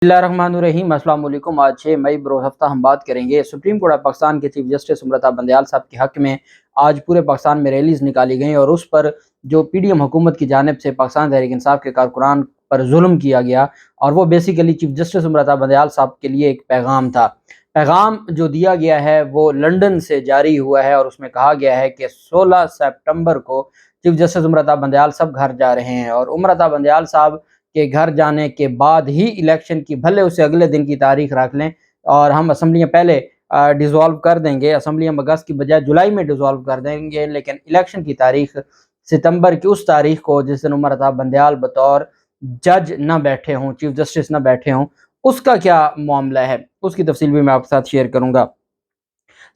बिस्मिल्लाहिर्रहमानिर्रहीम। अस्सलाम वालेकुम। आज 6 मई बरोज़ हफ्ता हम बात करेंगे सुप्रीम कोर्ट ऑफ पाकिस्तान के चीफ जस्टिस उमरता बंदयाल साहब के हक़ में आज पूरे पाकिस्तान में रैलीज़ निकाली गई और उस पर जो पीडीएम हुकूमत की जानिब से पाकिस्तान तहरीक इंसाफ के कारकुनान पर जुल्म किया गया और वो बेसिकली चीफ जस्टिस उमरता बंदयाल साहब के लिए एक पैगाम था। पैगाम जो दिया गया है वो लंदन से जारी हुआ है और उसमें कहा गया है कि 16 सितंबर को चीफ जस्टिस उमरता बंदयाल साहब घर जा रहे हैं और उमरता बंदयाल साहब के घर जाने के बाद ही इलेक्शन की, भले उसे अगले दिन की तारीख रख लें और हम असम्बलियाँ पहले डिज़ोल्व कर देंगे, असम्बलियाँ अगस्त की बजाय जुलाई में डिज़ोल्व कर देंगे, लेकिन इलेक्शन की तारीख सितंबर की उस तारीख को जिस दिन उमरता बंदयाल बतौर जज न बैठे हों, चीफ जस्टिस न बैठे हों, उसका क्या मामला है, उसकी तफसील भी मैं आपके साथ शेयर करूँगा।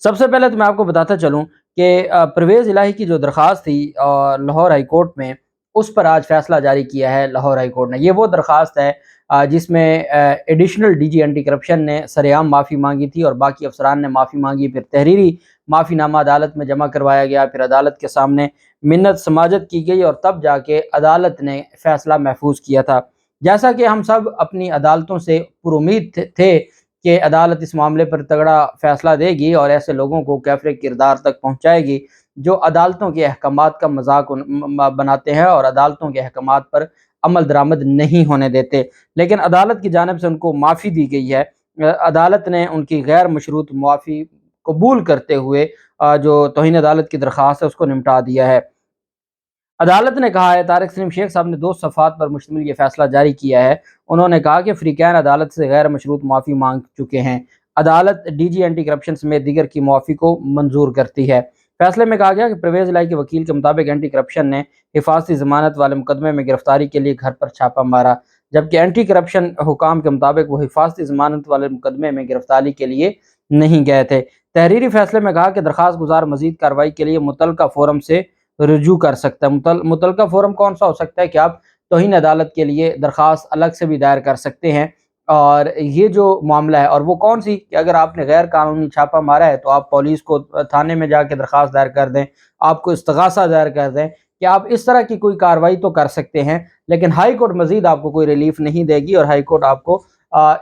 सबसे पहले तो मैं आपको बताता चलूँ कि परवेज़ इलाही की जो दरख्वास्त थी लाहौर हाई कोर्ट में, उस पर आज फैसला जारी किया है लाहौर हाई कोर्ट ने। ये वो दरख्वास्त है जिसमें एडिशनल डीजी एंटी करप्शन ने सरेआम माफ़ी मांगी थी और बाकी अफसरान ने माफ़ी मांगी, फिर तहरीरी माफ़ीनामा अदालत में जमा करवाया गया, फिर अदालत के सामने मिन्नत समाजत की गई और तब जाके अदालत ने फैसला महफूज किया था। जैसा कि हम सब अपनी अदालतों से पुरुमीद थे कि अदालत इस मामले पर तगड़ा फैसला देगी और ऐसे लोगों को कैफ़रे किरदार तक पहुँचाएगी जो अदालतों के अहकामात का मजाक बनाते हैं और अदालतों के अहकामात पर अमल दरामद नहीं होने देते, लेकिन अदालत की जानिब से उनको माफ़ी दी गई है। अदालत ने उनकी गैर मशरूत माफ़ी कबूल करते हुए जो तौहीन अदालत की दरख्वास्त है उसको निपटा दिया है। अदालत ने कहा है, तारिक सलीम शेख साहब ने 2 सफ़ात पर मुश्तमिल ये फैसला जारी किया है। उन्होंने कहा कि फ़रीक़ैन अदालत से गैर मशरूत माफ़ी मांग चुके हैं। अदालत डीजी एंटी करप्शन समेत दीगर की माफ़ी को मंजूर करती है। फैसले में कहा गया कि परवेज़ इलाही के वकील के मुताबिक एंटी करप्शन ने हिफाजती ज़मानत वाले मुकदमे में गिरफ्तारी के लिए घर पर छापा मारा, जबकि एंटी करप्शन हुकाम के मुताबिक वो हिफाजती ज़मानत वाले मुकदमे में गिरफ्तारी के लिए नहीं गए थे। तहरीरी फैसले में कहा कि दरख्वास्त गुजार मज़ीद कार्रवाई के लिए मुतल्लका फ़ोरम से रुजू कर सकता है। मुतल्लका फ़ोरम कौन सा हो सकता है कि आप तौहीन अदालत के लिए दरख्वास्त अलग से भी दायर कर सकते हैं और ये जो मामला है और वो कौन सी कि अगर आपने गैर कानूनी छापा मारा है तो आप पुलिस को थाने में जाके दरख्वास्त दायर कर दें, आपको इस्तग़ासा दायर कर दें कि आप इस तरह की कोई कार्रवाई तो कर सकते हैं, लेकिन हाई कोर्ट मज़ीद आपको कोई रिलीफ नहीं देगी और हाई कोर्ट आपको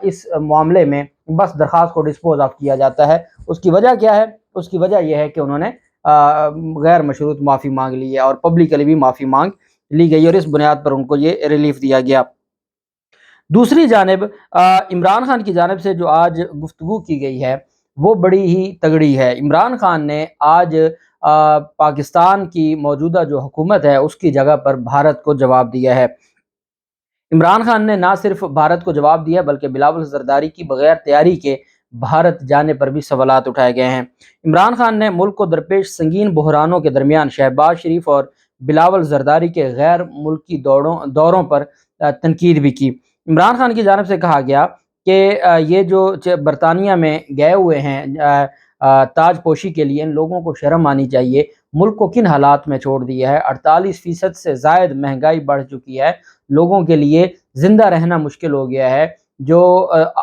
इस मामले में बस दरख्वास्त को डिस्पोज ऑफ किया जाता है। उसकी वजह क्या है? उसकी वजह यह है कि उन्होंने गैर मशरूत माफ़ी मांग ली है और पब्लिकली भी माफ़ी मांग ली गई और इस बुनियाद पर उनको ये रिलीफ दिया गया। दूसरी जानिब इमरान खान की जानिब से जो आज गुफ्तगू की गई है वो बड़ी ही तगड़ी है। इमरान खान ने आज पाकिस्तान की मौजूदा जो हुकूमत है उसकी जगह पर भारत को जवाब दिया है। इमरान खान ने ना सिर्फ भारत को जवाब दिया बल्कि बिलावल जरदारी की बगैर तैयारी के भारत जाने पर भी सवालात उठाए गए हैं। इमरान खान ने मुल्क को दरपेश संगीन बहरानों के दरमियान शहबाज शरीफ और बिलावल जरदारी के गैर मुल्की दौरों पर तनकीद भी की। इमरान खान की जानिब से कहा गया कि ये जो बरतानिया में गए हुए हैं ताजपोशी के लिए, इन लोगों को शर्म आनी चाहिए। मुल्क को किन हालात में छोड़ दिया है, 48% से ज़ायद महंगाई बढ़ चुकी है, लोगों के लिए ज़िंदा रहना मुश्किल हो गया है। जो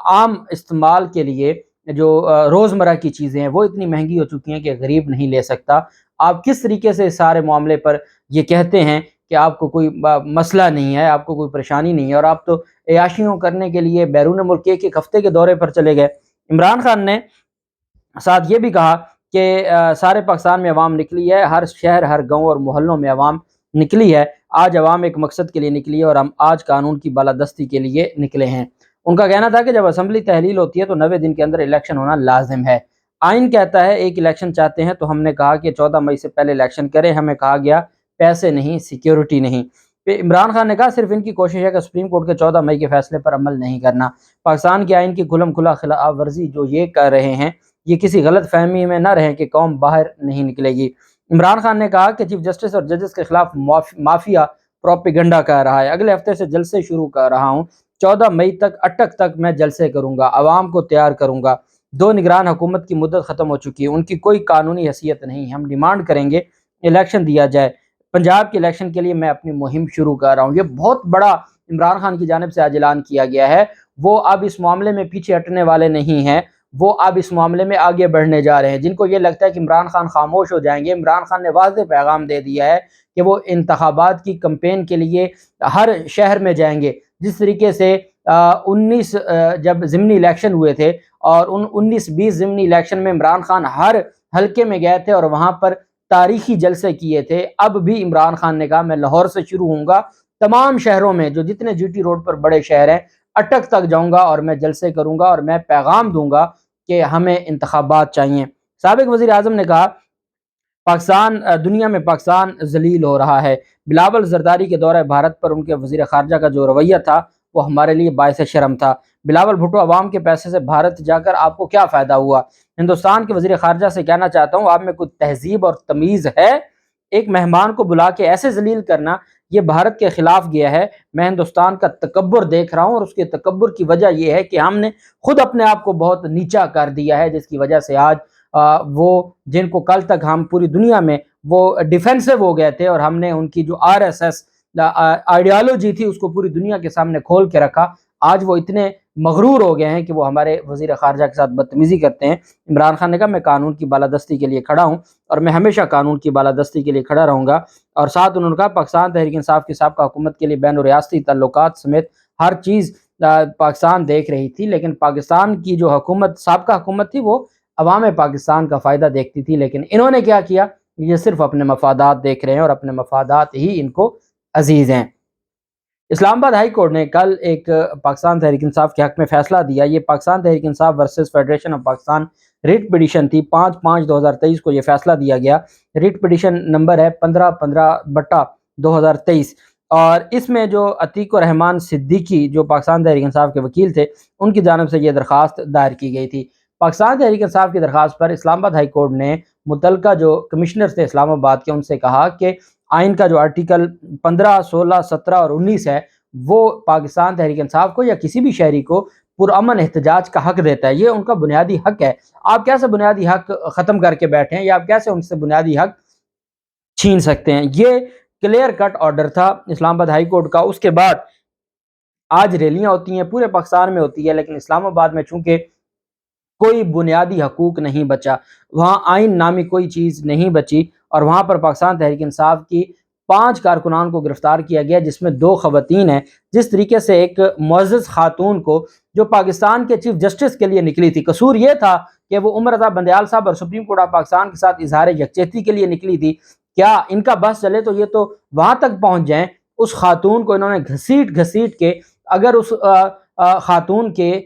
आम इस्तेमाल के लिए जो रोज़मर्रा की चीज़ें हैं वो इतनी महंगी हो चुकी हैं कि गरीब नहीं ले सकता। आप किस तरीके से इस सारे मामले पर ये कहते हैं कि आपको कोई मसला नहीं है, आपको कोई परेशानी नहीं है और आप तो अयाशियों करने के लिए बैरून मुल्क एक हफ्ते के दौरे पर चले गए। इमरान खान ने साथ ये भी कहा कि सारे पाकिस्तान में अवाम निकली है, हर शहर हर गाँव और मोहल्लों में अवाम निकली है। आज अवाम एक मकसद के लिए निकली है और हम आज कानून की बालादस्ती के लिए निकले हैं। उनका कहना था कि जब असम्बली तहलील होती है तो 90 दिन के अंदर इलेक्शन होना लाजिम है। आइन कहता है एक इलेक्शन चाहते हैं तो हमने कहा कि 14 मई से पहले इलेक्शन करें। हमें कहा गया पैसे नहीं, सिक्योरिटी नहीं। फिर इमरान खान ने कहा सिर्फ इनकी कोशिश है कि सुप्रीम कोर्ट के 14 मई के फैसले पर अमल नहीं करना। पाकिस्तान के आइन की खुलम खुला खिलाफ वर्जी जो ये कर रहे हैं, ये किसी गलत फहमी में ना रहें कि कौम बाहर नहीं निकलेगी। इमरान खान ने कहा कि चीफ जस्टिस और जजेस के खिलाफ माफिया प्रोपेगेंडा कर रहा है। अगले हफ्ते से जलसे शुरू कर रहा हूँ, 14 मई तक अटक तक मैं जलसे करूँगा, आवाम को तैयार करूँगा। 2 निगरान हुकूमत की मुद्दत ख़त्म हो चुकी है, उनकी कोई कानूनी हैसियत नहीं। हम डिमांड करेंगे इलेक्शन दिया जाए। पंजाब के इलेक्शन के लिए मैं अपनी मुहिम शुरू कर रहा हूँ। ये बहुत बड़ा इमरान खान की जानिब से आज ऐलान किया गया है। वो अब इस मामले में पीछे हटने वाले नहीं हैं, वो अब इस मामले में आगे बढ़ने जा रहे हैं। जिनको ये लगता है कि इमरान खान खामोश हो जाएंगे, इमरान खान ने वाज़ेह पैगाम दे दिया है कि वो इंतखाबात की कैंपेन के लिए हर शहर में जाएंगे। जिस तरीके से 19 جب ضمنی الیکشن ہوئے تھے اور ان 19-20 ضمنی الیکشن میں عمران خان ہر حلقے میں گئے تھے اور وہاں پر تاریخی جلسے کیے تھے. اب بھی عمران خان نے کہا میں لاہور سے شروع ہوں گا، تمام شہروں میں جو جتنے جی ٹی روڈ پر بڑے شہر ہیں اٹک تک جاؤں گا اور میں جلسے کروں گا اور میں پیغام دوں گا کہ ہمیں انتخابات چاہیے. سابق وزیر اعظم نے کہا دنیا میں پاکستان ذلیل ہو رہا ہے. بلاول زرداری کے دورہ بھارت پر ان کے وزیر خارجہ کا جو رویہ تھا وہ ہمارے لیے باعث شرم تھا. بلاول بھٹو عوام کے پیسے سے بھارت جا کر آپ کو کیا فائدہ ہوا؟ ہندوستان کے وزیر خارجہ سے کہنا چاہتا ہوں آپ میں کوئی تہذیب اور تمیز ہے؟ ایک مہمان کو بلا کے ایسے ذلیل کرنا یہ بھارت کے خلاف گیا ہے. میں ہندوستان کا تکبر دیکھ رہا ہوں اور اس کے تکبر کی وجہ یہ ہے کہ ہم نے خود اپنے آپ کو بہت نیچا کر دیا ہے، جس کی وجہ سے آج وہ جن کو کل تک ہم پوری دنیا میں وہ ڈیفینسو ہو گئے تھے اور ہم نے ان کی جو RSS آئیڈیالوجی تھی اس کو پوری دنیا کے سامنے کھول کے رکھا، آج وہ اتنے مغرور ہو گئے ہیں کہ وہ ہمارے وزیر خارجہ کے ساتھ بدتمیزی کرتے ہیں. عمران خان نے کہا میں قانون کی بالادستی کے لیے کھڑا ہوں اور میں ہمیشہ قانون کی بالادستی کے لیے کھڑا رہوں گا. اور ساتھ انہوں نے کہا پاکستان تحریک انصاف کی سابقہ حکومت کے لیے بین الریاستی تعلقات سمیت ہر چیز پاکستان دیکھ رہی تھی، لیکن پاکستان کی جو حکومت سابقہ حکومت تھی وہ عوام پاکستان کا فائدہ دیکھتی تھی، لیکن انہوں نے کیا کیا؟ یہ صرف اپنے مفادات دیکھ رہے ہیں اور اپنے مفادات ہی ان کو عزیز ہیں. اسلام آباد ہائی کورٹ نے کل ایک پاکستان تحریک انصاف کے حق میں فیصلہ دیا. یہ Pakistan Tehreek Insaf versus federation of Pakistan writ petition تھی. 5/5/2023 کو یہ فیصلہ دیا گیا. ریٹ پٹیشن نمبر ہے 1515/2023 اور اس میں جو عتیق الرحمان صدیقی جو پاکستان تحریک انصاف کے وکیل تھے ان کی جانب سے یہ درخواست دائر کی گئی تھی. پاکستان تحریک انصاف کی درخواست پر اسلام آباد ہائی کورٹ نے متعلقہ جو کمشنر تھے اسلام آباد کے ان سے کہا کہ آئین کا جو آرٹیکل 15، 16، 17 اور 19 ہے وہ پاکستان تحریک انصاف کو یا کسی بھی شہری کو پرامن احتجاج کا حق دیتا ہے. یہ ان کا بنیادی حق ہے. آپ کیسے بنیادی حق ختم کر کے بیٹھے ہیں یا آپ کیسے ان سے بنیادی حق چھین سکتے ہیں؟ یہ کلیئر کٹ آرڈر تھا اسلام آباد ہائی کورٹ کا. اس کے بعد آج ریلیاں ہوتی ہیں پورے پاکستان میں ہوتی ہے، لیکن اسلام آباد میں چونکہ کوئی بنیادی حقوق نہیں بچا، وہاں آئین نامی کوئی چیز نہیں بچی اور وہاں پر پاکستان تحریک انصاف کی 5 کارکنان کو گرفتار کیا گیا جس میں 2 خواتین ہیں. جس طریقے سے ایک معزز خاتون کو جو پاکستان کے چیف جسٹس کے لیے نکلی تھی، قصور یہ تھا کہ وہ عمر رضا بندیال صاحب اور سپریم کورٹ آف پاکستان کے ساتھ اظہار یکجہتی کے لیے نکلی تھی، کیا ان کا بس چلے تو یہ تو وہاں تک پہنچ جائیں. اس خاتون کو انہوں نے گھسیٹ کے اگر اس خاتون کے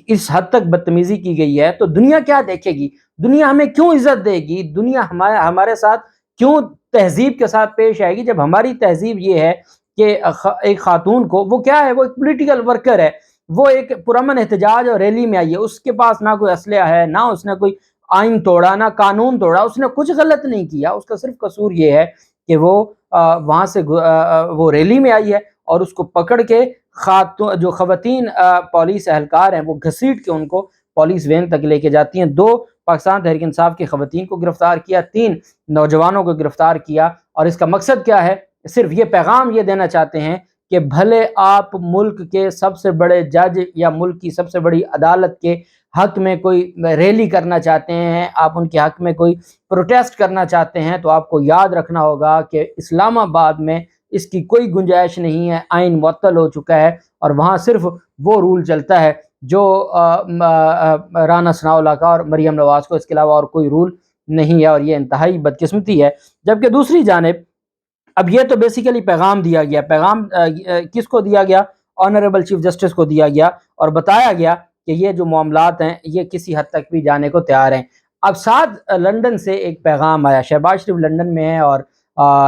اس حد تک بدتمیزی کی گئی ہے تو دنیا کیا دیکھے گی؟ دنیا ہمیں کیوں عزت دے گی؟ دنیا ہمارے ساتھ کیوں تہذیب کے ساتھ پیش آئے گی جب ہماری تہذیب یہ ہے کہ ایک خاتون کو وہ کیا ہے، وہ ایک پولیٹیکل ورکر ہے، وہ ایک پرامن احتجاج اور ریلی میں آئی ہے، اس کے پاس نہ کوئی اسلحہ ہے، نہ اس نے کوئی آئین توڑا، نہ قانون توڑا، اس نے کچھ غلط نہیں کیا. اس کا صرف قصور یہ ہے کہ وہ وہاں سے وہ ریلی میں آئی ہے اور اس کو پکڑ کے جو خواتین پولیس اہلکار ہیں وہ گھسیٹ کے ان کو پولیس وین تک لے کے جاتی ہیں. 2 پاکستان تحریک انصاف کی خواتین کو گرفتار کیا، 3 نوجوانوں کو گرفتار کیا. اور اس کا مقصد کیا ہے؟ صرف یہ پیغام یہ دینا چاہتے ہیں کہ بھلے آپ ملک کے سب سے بڑے جج یا ملک کی سب سے بڑی عدالت کے حق میں کوئی ریلی کرنا چاہتے ہیں، آپ ان کے حق میں کوئی پروٹیسٹ کرنا چاہتے ہیں، تو آپ کو یاد رکھنا ہوگا کہ اسلام آباد میں اس کی کوئی گنجائش نہیں ہے. آئین معطل ہو چکا ہے اور وہاں صرف وہ رول چلتا ہے جو رانا ثناءاللہ کا اور مریم نواز کو، اس کے علاوہ اور کوئی رول نہیں ہے اور یہ انتہائی بدقسمتی ہے. جبکہ دوسری جانب اب یہ تو بیسیکلی پیغام دیا گیا، پیغام کس کو دیا گیا؟ آنریبل چیف جسٹس کو دیا گیا اور بتایا گیا کہ یہ جو معاملات ہیں یہ کسی حد تک بھی جانے کو تیار ہیں. اب ساتھ لندن سے ایک پیغام آیا، شہباز شریف لندن میں ہے اور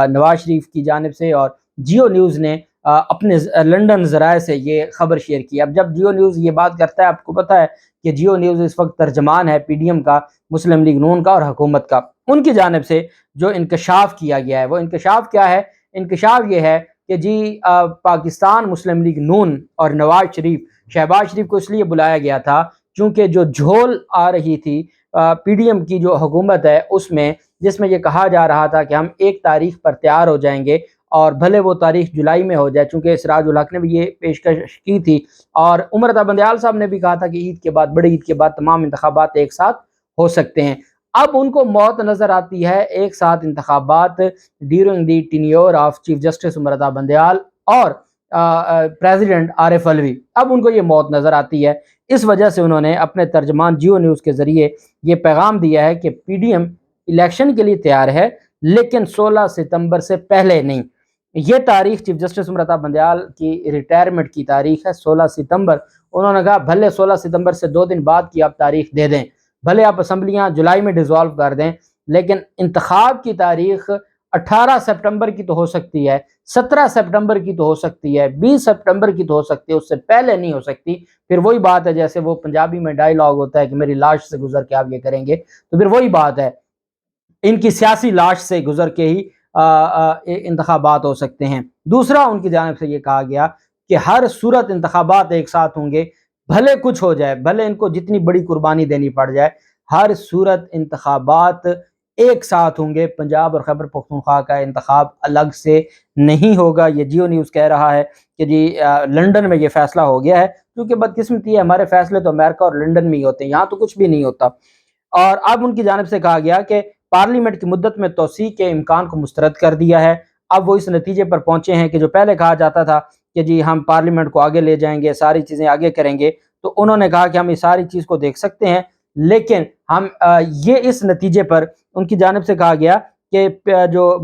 نواز شریف کی جانب سے، اور جیو نیوز نے اپنے لندن ذرائع سے یہ خبر شیئر کی. اب جب جیو نیوز یہ بات کرتا ہے، آپ کو پتہ ہے کہ جیو نیوز اس وقت ترجمان ہے PDM کا، مسلم لیگ نون کا اور حکومت کا. ان کی جانب سے جو انکشاف کیا گیا ہے وہ انکشاف کیا ہے؟ انکشاف یہ ہے کہ جی پاکستان مسلم لیگ نون اور نواز شریف، شہباز شریف کو اس لیے بلایا گیا تھا چونکہ جو جھول آ رہی تھی PDM کی جو حکومت ہے اس میں، جس میں یہ کہا جا رہا تھا کہ ہم 1 تاریخ پر تیار ہو جائیں گے اور بھلے وہ تاریخ جولائی میں ہو جائے، چونکہ سراج الحق نے بھی یہ پیشکش کی تھی اور عمر رضا بندیال صاحب نے بھی کہا تھا کہ عید کے بعد، بڑی عید کے بعد تمام انتخابات ایک ساتھ ہو سکتے ہیں. اب ان کو موت نظر آتی ہے ایک ساتھ انتخابات during the tenure of chief justice Umar Raza Bandial اور प्रेसिडेंट आरिफ अलवी। अब उनको ये मौत नज़र आती है। इस वजह से उन्होंने अपने तर्जमान जियो न्यूज़ के ज़रिए ये पैगाम दिया है कि पीडीएम इलेक्शन के लिए तैयार है, लेकिन 16 सितंबर से पहले नहीं। ये तारीख चीफ जस्टिस सुमरता बंदयाल की रिटायरमेंट की तारीख है 16 सितंबर। उन्होंने कहा भले 16 सितंबर से 2 दिन बाद की आप तारीख दे दें, भले आप असम्बलियाँ जुलाई में डिसॉल्व कर दें, लेकिन इंतखाब की तारीख 18 सितंबर की तो हो सकती है, 17 सितंबर की तो हो सकती है, 20 सितंबर की तो हो सकती है, उससे पहले नहीं हो सकती। फिर वही बात है, जैसे वो पंजाबी में डायलॉग होता है कि मेरी लाश से गुजर के आप ये करेंगे, तो फिर वही बात है, इनकी सियासी लाश से गुजर के ही इंतखाबात हो सकते हैं। दूसरा, उनकी जानिब से ये कहा गया कि हर सूरत इंतखाबात एक साथ होंगे, भले कुछ हो जाए, भले इनको जितनी बड़ी कुर्बानी देनी पड़ जाए, हर सूरत इंतखाबात एक साथ होंगे। पंजाब और खैबर पख्तूनख्वा का इंतखाब अलग से नहीं होगा। ये जियो न्यूज़ कह रहा है कि जी लंदन में ये फैसला हो गया है, क्योंकि बदकिस्मती है, हमारे फैसले तो अमेरिका और लंदन में ही होते हैं, यहाँ तो कुछ भी नहीं होता। और अब उनकी जानिब से कहा गया कि पार्लियामेंट की मुद्दत में तोसी के इम्कान को मुस्तरद कर दिया है। अब वो इस नतीजे पर पहुंचे हैं कि जो पहले कहा जाता था कि जी हम पार्लियामेंट को आगे ले जाएंगे, सारी चीज़ें आगे करेंगे, तो उन्होंने कहा कि हम इस सारी चीज़ को देख सकते हैं, लेकिन हम ये इस नतीजे पर उनकी जानिब से कहा गया कि जो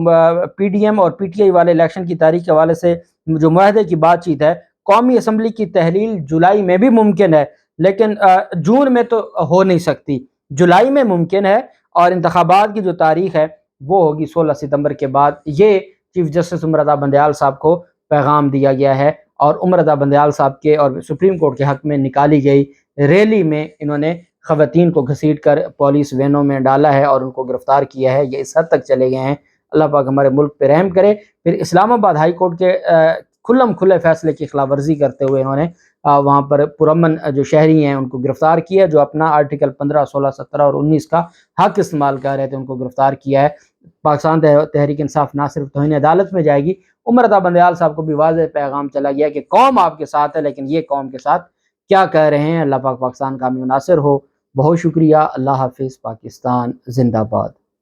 पीडीएम और पीटीआई वाले इलेक्शन की तारीख के हवाले से जो मुआहदे की बातचीत है, कौमी असम्बली की तहलील जुलाई में भी मुमकिन है, लेकिन जून में तो हो नहीं सकती, जुलाई में मुमकिन है। और इंतखाबात की जो तारीख है वो होगी 16 सितंबर के बाद। ये चीफ जस्टिस उमर रज़ा बंदयाल साहब को पैगाम दिया गया है, और उमर रज़ा बंदयाल साहब के और सुप्रीम कोर्ट के हक में निकाली गई रैली में इन्होंने ख़वातीन को घसीट कर पुलिस वैनों में डाला है और उनको गिरफ्तार किया है। ये इस हद तक चले गए हैं। अल्लाह पाक हमारे मुल्क पे रहम करे। फिर इस्लामाबाद हाई कोर्ट के खुल्लम खुल्ले फैसले की खिलाफ वर्जी करते हुए इन्होंने वहाँ पर पुरअमन जो शहरी हैं उनको गिरफ्तार किया, जो अपना आर्टिकल 15, 16, 17 और 19 का हक इस्तेमाल कर रहे थे, उनको गिरफ्तार किया है। पाकिस्तान तहरीक इंसाफ ना सिर्फ तौहीन अदालत में जाएगी, उमर रज़ा बंदयाल साहब को भी वाज़ेह पैगाम चला गया कि कौम आपके साथ है, लेकिन ये कौम के साथ क्या कह रहे हैं। अल्लाह पाक पाकिस्तान का हामी नासिर हो। बहुत शुक्रिया। अल्लाह हाफिज़। पाकिस्तान जिंदाबाद।